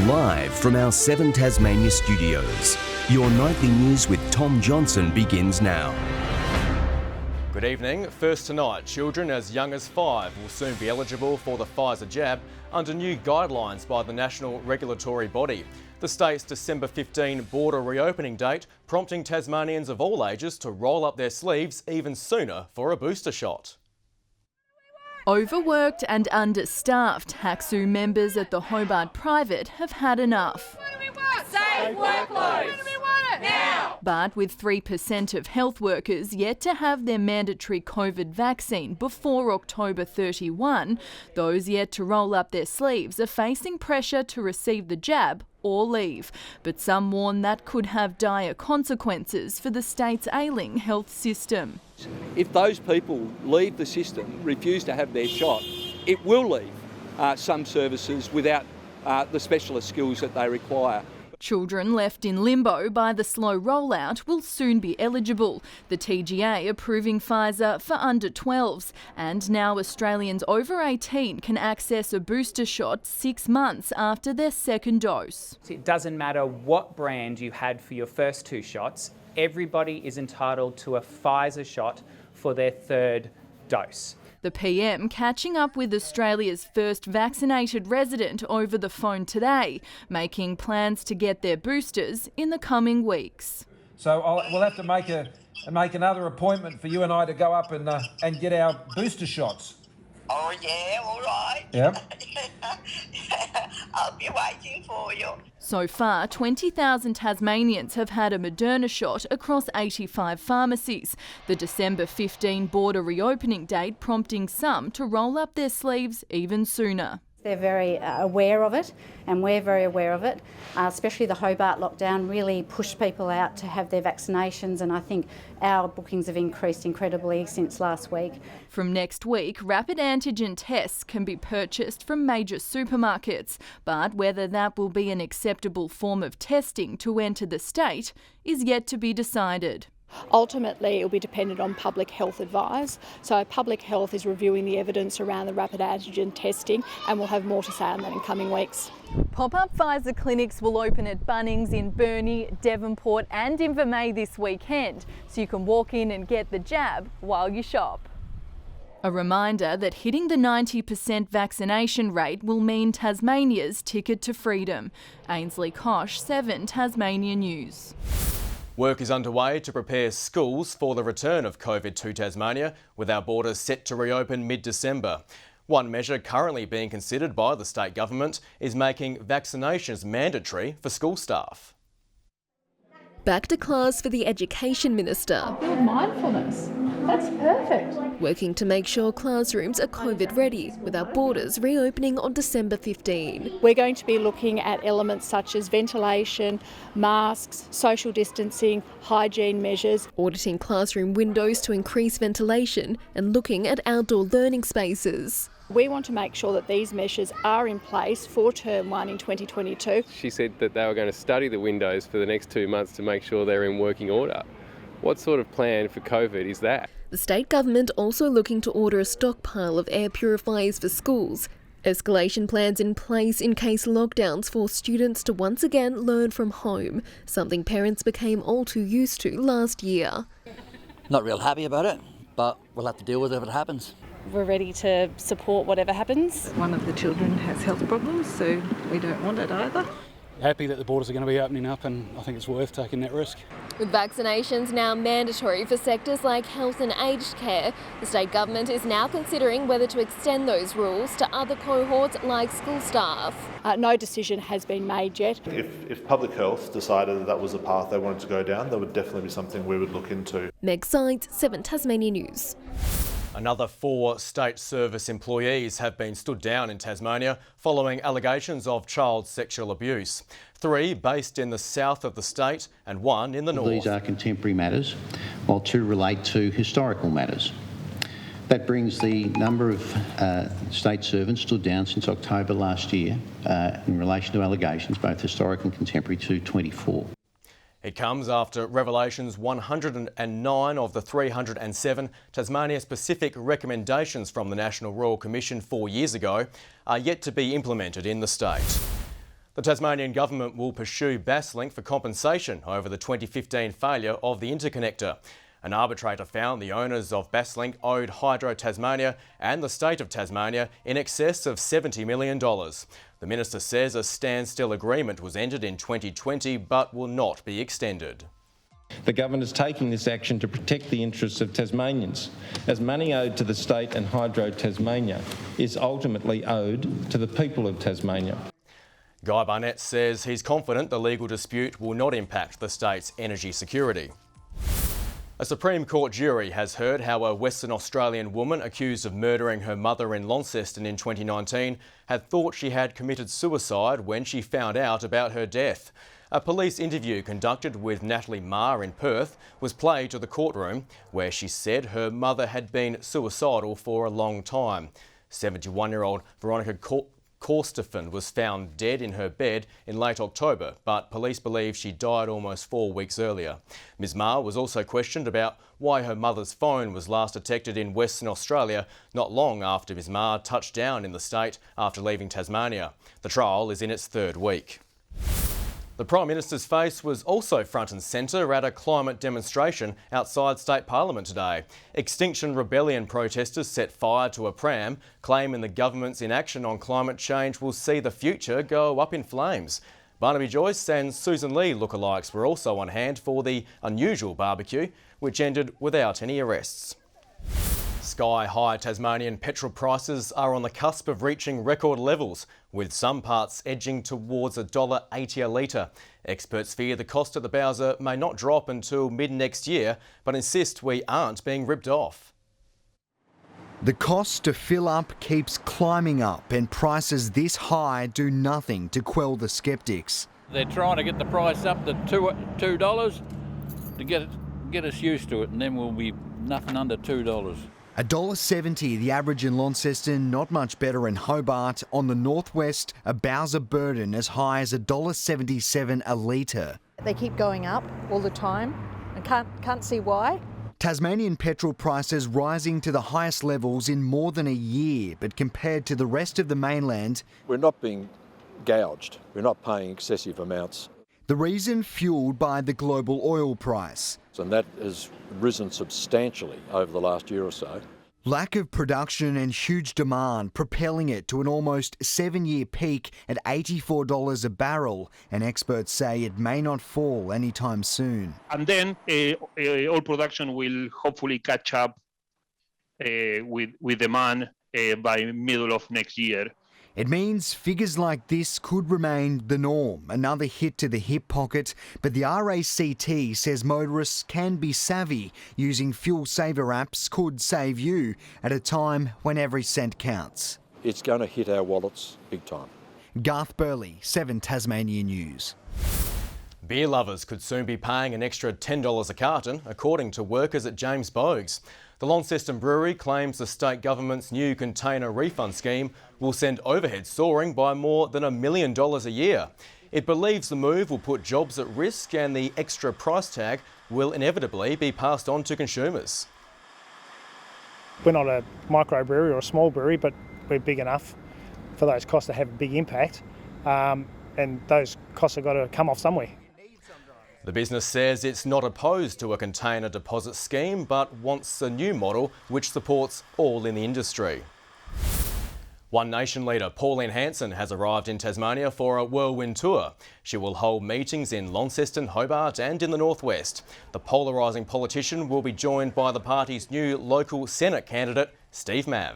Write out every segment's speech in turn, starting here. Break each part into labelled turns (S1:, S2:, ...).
S1: Live from our 7 Tasmania studios, your nightly news with Tom Johnson begins now.
S2: Good evening. First tonight, children as young as 5 will soon be eligible for the Pfizer jab under new guidelines by the national regulatory body. The state's December 15 border reopening date prompting Tasmanians of all ages to roll up their sleeves even sooner for a booster shot.
S3: Overworked and understaffed, HACSU members at the Hobart Private have had enough.
S4: What do we want? Safe workloads. When do we want it? Now.
S3: But with 3% of health workers yet to have their mandatory COVID vaccine before October 31, those yet to roll up their sleeves are facing pressure to receive the jab or leave. But some warn that could have dire consequences for the state's ailing health system.
S5: If those people leave the system, refuse to have their shot, it will leave some services without the specialist skills that they require.
S3: Children left in limbo by the slow rollout will soon be eligible. The TGA approving Pfizer for under 12s, and now Australians over 18 can access a booster shot 6 months after their second dose.
S6: It doesn't matter what brand you had for your first 2 shots, everybody is entitled to a Pfizer shot for their 3rd dose.
S3: The PM catching up with Australia's first vaccinated resident over the phone today, making plans to get their boosters in the coming weeks.
S7: So we'll have to make another appointment for you and I to go up and get our booster shots.
S8: Oh yeah, all right.
S7: Yeah.
S8: I'll be waiting for you.
S3: So far, 20,000 Tasmanians have had a Moderna shot across 85 pharmacies. The December 15 border reopening date prompting some to roll up their sleeves even sooner.
S9: They're very aware of it, and we're very aware of it. Especially the Hobart lockdown really pushed people out to have their vaccinations, and I think our bookings have increased incredibly since last week.
S3: From next week, rapid antigen tests can be purchased from major supermarkets, but whether that will be an acceptable form of testing to enter the state is yet to be decided.
S10: Ultimately, it will be dependent on public health advice. So public health is reviewing the evidence around the rapid antigen testing, and we'll have more to say on that in coming weeks.
S3: Pop-up Pfizer clinics will open at Bunnings in Burnie, Devonport and Invermay this weekend, so you can walk in and get the jab while you shop. A reminder that hitting the 90% vaccination rate will mean Tasmania's ticket to freedom. Ainsley Kosh, 7 Tasmania News.
S2: Work is underway to prepare schools for the return of COVID to Tasmania, with our borders set to reopen mid-December. One measure currently being considered by the state government is making vaccinations mandatory for school staff.
S11: Back to class for the Education Minister.
S12: Build mindfulness. That's perfect.
S11: Working to make sure classrooms are COVID ready, with our borders reopening on December 15.
S10: We're going to be looking at elements such as ventilation, masks, social distancing, hygiene measures.
S11: Auditing classroom windows to increase ventilation and looking at outdoor learning spaces.
S10: We want to make sure that these measures are in place for Term 1 in 2022.
S13: She said that they were going to study the windows for the next 2 months to make sure they're in working order. What sort of plan for COVID is that?
S11: The state government also looking to order a stockpile of air purifiers for schools. Escalation plans in place in case lockdowns force students to once again learn from home, something parents became all too used to last year.
S14: Not real happy about it, but we'll have to deal with it if it happens.
S15: We're ready to support whatever happens.
S16: One of the children has health problems, so we don't want it either.
S17: Happy that the borders are going to be opening up, and I think it's worth taking that risk.
S11: With vaccinations now mandatory for sectors like health and aged care, the state government is now considering whether to extend those rules to other cohorts like school staff.
S10: No decision has been made yet.
S18: If public health decided that was the path they wanted to go down, that would definitely be something we would look into.
S11: Meg Sides, 7 Tasmania News.
S2: Another 4 state service employees have been stood down in Tasmania following allegations of child sexual abuse. 3 based in the south of the state and 1 in the north.
S19: These are contemporary matters, while 2 relate to historical matters. That brings the number of state servants stood down since October last year in relation to allegations, both historic and contemporary, to 24.
S2: It comes after revelations 109 of the 307 Tasmania-specific recommendations from the National Royal Commission 4 years ago are yet to be implemented in the state. The Tasmanian government will pursue Basslink for compensation over the 2015 failure of the interconnector. An arbitrator found the owners of Basslink owed Hydro Tasmania and the state of Tasmania in excess of $70 million. The minister says a standstill agreement was entered in 2020 but will not be extended.
S20: The government is taking this action to protect the interests of Tasmanians, as money owed to the state and Hydro Tasmania is ultimately owed to the people of Tasmania.
S2: Guy Barnett says he's confident the legal dispute will not impact the state's energy security. A Supreme Court jury has heard how a Western Australian woman accused of murdering her mother in Launceston in 2019 had thought she had committed suicide when she found out about her death. A police interview conducted with Natalie Marr in Perth was played to the courtroom, where she said her mother had been suicidal for a long time. 71-year-old Veronica Corstefan was found dead in her bed in late October, but police believe she died almost 4 weeks earlier. Ms Marr was also questioned about why her mother's phone was last detected in Western Australia not long after Ms Marr touched down in the state after leaving Tasmania. The trial is in its third week. The Prime Minister's face was also front and centre at a climate demonstration outside State Parliament today. Extinction Rebellion protesters set fire to a pram, claiming the government's inaction on climate change will see the future go up in flames. Barnaby Joyce and Susan Lee lookalikes were also on hand for the unusual barbecue, which ended without any arrests. Sky-high Tasmanian petrol prices are on the cusp of reaching record levels, with some parts edging towards $1.80 a litre. Experts fear the cost at the Bowser may not drop until mid-next year, but insist we aren't being ripped off.
S21: The cost to fill up keeps climbing up, and prices this high do nothing to quell the sceptics.
S22: They're trying to get the price up to $2 to get us used to it, and then we'll be nothing under $2.
S21: $1.70 the average in Launceston, not much better in Hobart. On the northwest, a Bowser burden as high as $1.77 a litre.
S23: They keep going up all the time and can't see why.
S21: Tasmanian petrol prices rising to the highest levels in more than a year, but compared to the rest of the mainland,
S24: we're not being gouged. We're not paying excessive amounts.
S21: The reason fuelled by the global oil price.
S24: And that has risen substantially over the last year or so.
S21: Lack of production and huge demand propelling it to an almost 7-year peak at $84 a barrel, and experts say it may not fall anytime soon.
S25: And then oil production will hopefully catch up with demand by middle of next year.
S21: It means figures like this could remain the norm, another hit to the hip pocket, but the RACT says motorists can be savvy. Using fuel saver apps could save you at a time when every cent counts.
S24: It's going to hit our wallets big time.
S21: Garth Burley, 7 Tasmania News.
S2: Beer lovers could soon be paying an extra $10 a carton, according to workers at James Bogues. The Launceston Brewery claims the state government's new container refund scheme will send overhead soaring by more than $1 million a year. It believes the move will put jobs at risk and the extra price tag will inevitably be passed on to consumers.
S26: We're not a microbrewery or a small brewery, but we're big enough for those costs to have a big impact, and those costs have got to come off somewhere.
S2: The business says it's not opposed to a container deposit scheme, but wants a new model which supports all in the industry. One Nation leader, Pauline Hanson, has arrived in Tasmania for a whirlwind tour. She will hold meetings in Launceston, Hobart and in the northwest. The polarising politician will be joined by the party's new local Senate candidate, Steve Mav.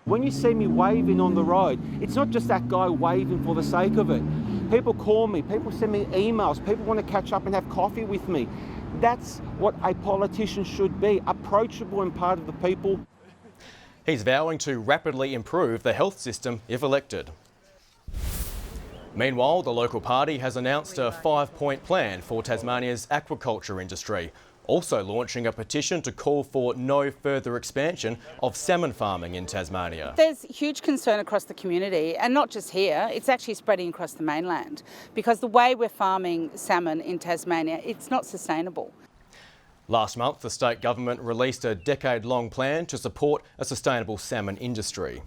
S27: When you see me waving on the road, it's not just that guy waving for the sake of it. People call me, people send me emails, people want to catch up and have coffee with me. That's what a politician should be, approachable and part of the people.
S2: He's vowing to rapidly improve the health system if elected. Meanwhile, the local party has announced a 5-point plan for Tasmania's aquaculture industry, also launching a petition to call for no further expansion of salmon farming in Tasmania.
S28: There's huge concern across the community, and not just here, it's actually spreading across the mainland, because the way we're farming salmon in Tasmania, it's not sustainable.
S2: Last month, the state government released a decade-long plan to support a sustainable salmon industry.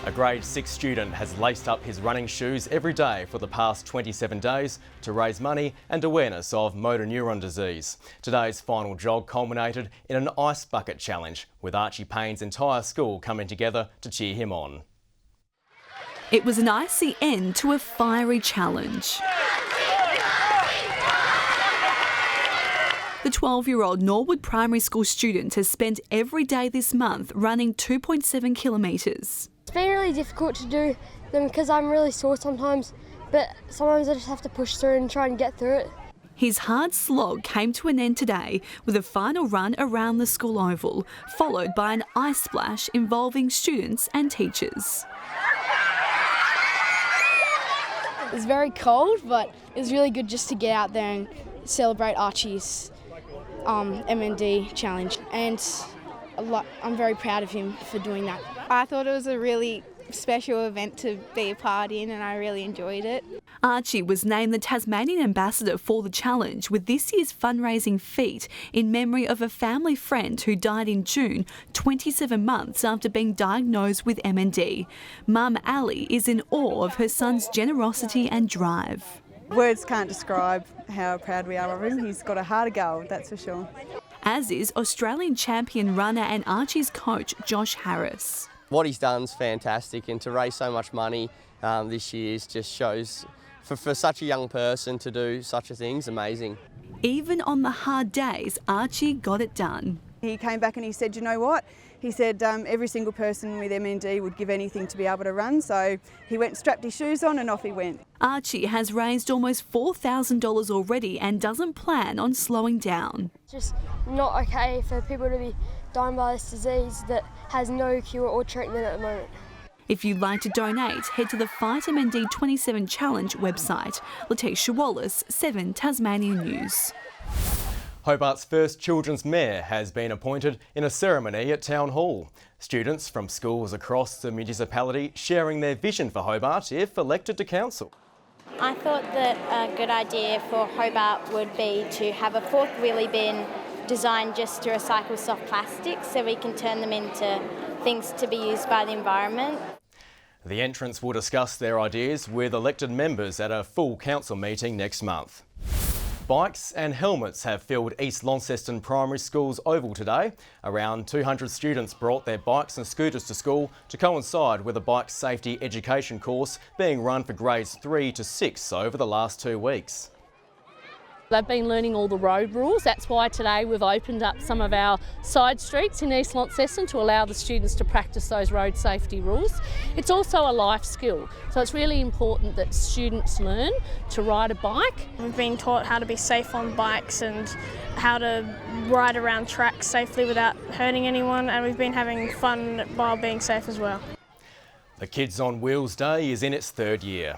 S2: A grade 6 student has laced up his running shoes every day for the past 27 days to raise money and awareness of motor neuron disease. Today's final jog culminated in an ice bucket challenge, with Archie Payne's entire school coming together to cheer him on.
S1: It was an icy end to a fiery challenge. The 12-year-old Norwood Primary School student has spent every day this month running 2.7 kilometres.
S3: It's been really difficult to do them because I'm really sore sometimes, but sometimes I just have to push through and try and get through it.
S1: His hard slog came to an end today with a final run around the school oval, followed by an ice splash involving students and teachers.
S3: It was very cold, but it was really good just to get out there and celebrate Archie's MND challenge, and I'm very proud of him for doing that.
S4: I thought it was a really special event to be a part in, and I really enjoyed it.
S1: Archie was named the Tasmanian ambassador for the challenge with this year's fundraising feat in memory of a family friend who died in June, 27 months after being diagnosed with MND. Mum Ali is in awe of her son's generosity and drive.
S5: Words can't describe how proud we are of him. He's got a heart of gold, that's for sure.
S1: As is Australian champion runner and Archie's coach, Josh Harris.
S6: What he's done is fantastic, and to raise so much money this year just shows, for such a young person to do such a thing is amazing.
S1: Even on the hard days, Archie got it done.
S5: He came back and he said, you know what? He said every single person with MND would give anything to be able to run, so he went and strapped his shoes on and off he went.
S1: Archie has raised almost $4,000 already and doesn't plan on slowing down.
S3: It's just not okay for people to be dying by this disease that has no cure or treatment at the moment.
S1: If you'd like to donate, head to the Fight MND 27 Challenge website. Letitia Wallace, 7 Tasmania News.
S2: Hobart's first children's mayor has been appointed in a ceremony at Town Hall. Students from schools across the municipality sharing their vision for Hobart if elected to council.
S7: I thought that a good idea for Hobart would be to have a fourth wheelie bin designed just to recycle soft plastics so we can turn them into things to be used by the environment.
S2: The entrants will discuss their ideas with elected members at a full council meeting next month. Bikes and helmets have filled East Launceston Primary School's oval today. Around 200 students brought their bikes and scooters to school to coincide with a bike safety education course being run for grades 3 to 6 over the last 2 weeks.
S8: They've been learning all the road rules. That's why today we've opened up some of our side streets in East Launceston to allow the students to practice those road safety rules. It's also a life skill, so it's really important that students learn to ride a bike.
S4: We've been taught how to be safe on bikes and how to ride around tracks safely without hurting anyone, and we've been having fun while being safe as well.
S2: The Kids on Wheels Day is in its 3rd year.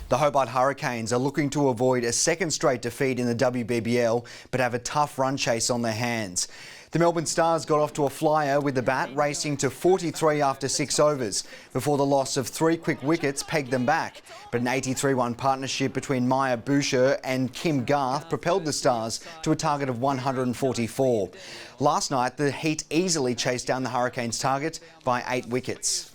S21: The Hobart Hurricanes are looking to avoid a second straight defeat in the WBBL, but have a tough run chase on their hands. The Melbourne Stars got off to a flyer with the bat racing to 43 after 6 overs before the loss of 3 quick wickets pegged them back. But an 83-run partnership between Maya Boucher and Kim Garth propelled the Stars to a target of 144. Last night, the Heat easily chased down the Hurricanes' target by 8 wickets.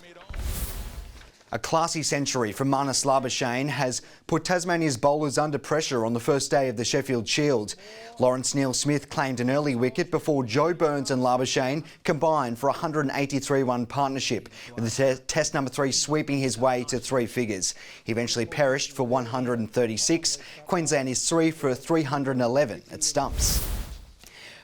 S21: A classy century from Marnus Labuschagne has put Tasmania's bowlers under pressure on the first day of the Sheffield Shield. Lawrence Neil-Smith claimed an early wicket before Joe Burns and Labuschagne combined for a 183-run partnership, with the test number 3 sweeping his way to 3 figures. He eventually perished for 136. Queensland is 3 for 311 at stumps.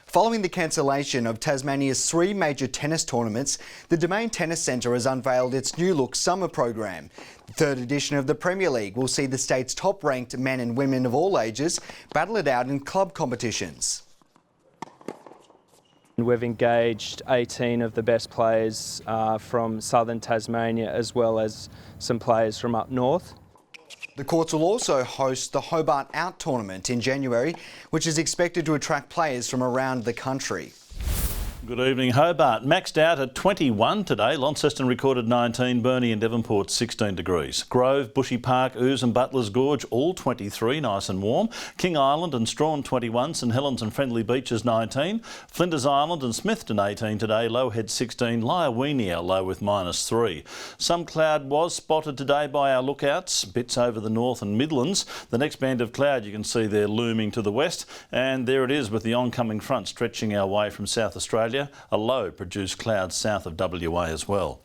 S21: Following the cancellation of Tasmania's 3 major tennis tournaments, the Domain Tennis Centre has unveiled its new look summer program. The 3rd edition of the Premier League will see the state's top-ranked men and women of all ages battle it out in club competitions.
S9: We've engaged 18 of the best players from southern Tasmania, as well as some players from up north.
S21: The courts will also host the Hobart Out tournament in January, which is expected to attract players from around the country.
S10: Good evening. Hobart maxed out at 21 today. Launceston recorded 19, Burnie and Devonport 16 degrees. Grove, Bushy Park, Ouse and Butler's Gorge all 23, nice and warm. King Island and Strahan 21, St Helens and Friendly Beaches 19. Flinders Island and Smithton 18 today, Lowhead 16, Lyawenia low with -3. Some cloud was spotted today by our lookouts, bits over the north and Midlands. The next band of cloud you can see there looming to the west, and there it is with the oncoming front stretching our way from South Australia. A low produced clouds south of WA as well.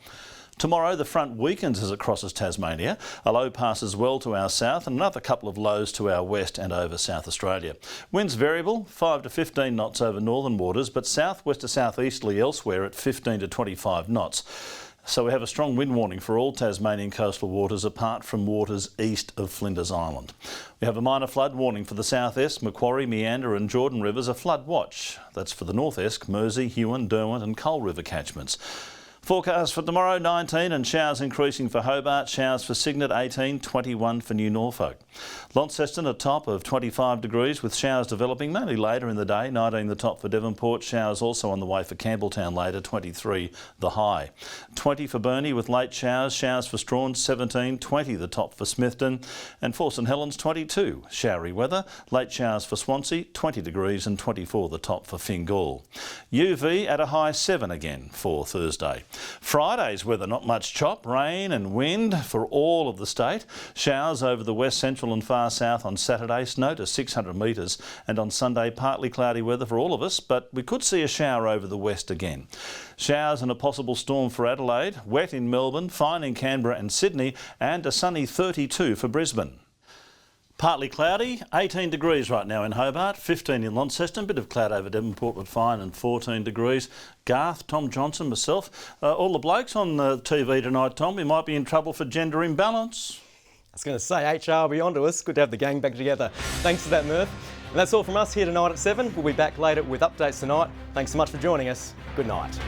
S10: Tomorrow the front weakens as it crosses Tasmania. A low passes well to our south and another couple of lows to our west and over South Australia. Winds variable, 5 to 15 knots over northern waters, but southwest to southeasterly elsewhere at 15 to 25 knots. So we have a strong wind warning for all Tasmanian coastal waters apart from waters east of Flinders Island. We have a minor flood warning for the South Esk, Macquarie, Meander and Jordan rivers, a flood watch. That's for the North Esk, Mersey, Huon, Derwent and Coal River catchments. Forecast for tomorrow, 19 and showers increasing for Hobart, showers for Cygnet 18, 21 for New Norfolk. Launceston a top of 25 degrees with showers developing mainly later in the day, 19 the top for Devonport, showers also on the way for Campbelltown later, 23 the high. 20 for Burnie with late showers, showers for Strahan 17, 20 the top for Smithton and for St Helens 22. Showery weather, late showers for Swansea, 20 degrees and 24 the top for Fingal. UV at a high 7 again for Thursday. Friday's weather, not much chop, rain and wind for all of the state. Showers over the west, central and far south on Saturday, snow to 600 metres, and on Sunday partly cloudy weather for all of us, but we could see a shower over the west again. Showers and a possible storm for Adelaide, wet in Melbourne, fine in Canberra and Sydney, and a sunny 32 for Brisbane. Partly cloudy, 18 degrees right now in Hobart, 15 in Launceston, bit of cloud over Devonport with fine and 14 degrees. Garth, Tom Johnson, myself, all the blokes on TV tonight, Tom, we might be in trouble for gender imbalance.
S2: I was going to say, HR will be onto us. Good to have the gang back together. Thanks for that, Murph. And that's all from us here tonight at 7. We'll be back later with updates tonight. Thanks so much for joining us. Good night.